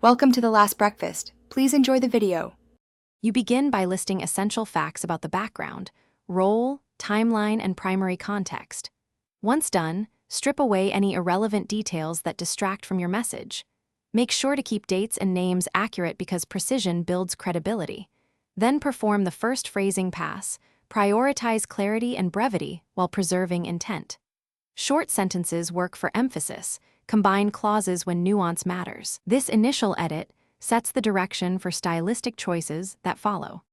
Welcome to the last breakfast. Please enjoy the video. You begin by listing essential facts about the background, role, timeline, and primary context. Once done, strip away any irrelevant details that distract from your message. Make sure to keep dates and names accurate because precision builds credibility. Then perform the first phrasing pass. Prioritize clarity and brevity while preserving intent. Short sentences work for emphasis. Combine clauses when nuance matters. This initial edit sets the direction for stylistic choices that follow.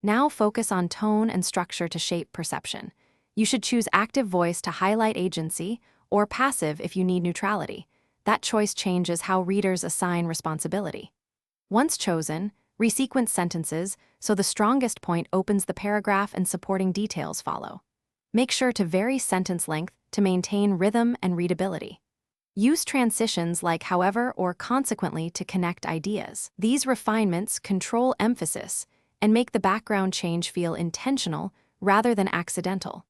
Now focus on tone and structure to shape perception. You should choose active voice to highlight agency or passive if you need neutrality. That choice changes how readers assign responsibility. Once chosen, resequence sentences so the strongest point opens the paragraph and supporting details follow. Make sure to vary sentence length to maintain rhythm and readability. Use transitions like however or consequently to connect ideas. These refinements control emphasis and make the background change feel intentional rather than accidental.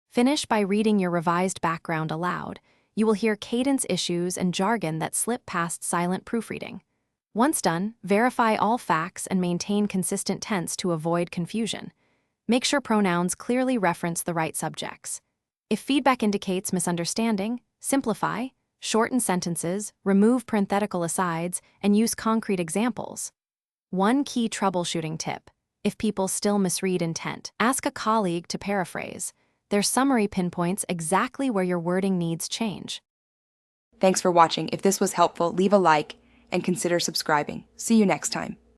Finish by reading your revised background aloud. You will hear cadence issues and jargon that slip past silent proofreading. Once done, verify all facts and maintain consistent tense to avoid confusion. Make sure pronouns clearly reference the right subjects. If feedback indicates misunderstanding, simplify, shorten sentences, remove parenthetical asides, and use concrete examples. One key troubleshooting tip: if people still misread intent, ask a colleague to paraphrase. Their summary pinpoints exactly where your wording needs change. Thanks for watching. If this was helpful, leave a like and consider subscribing. See you next time.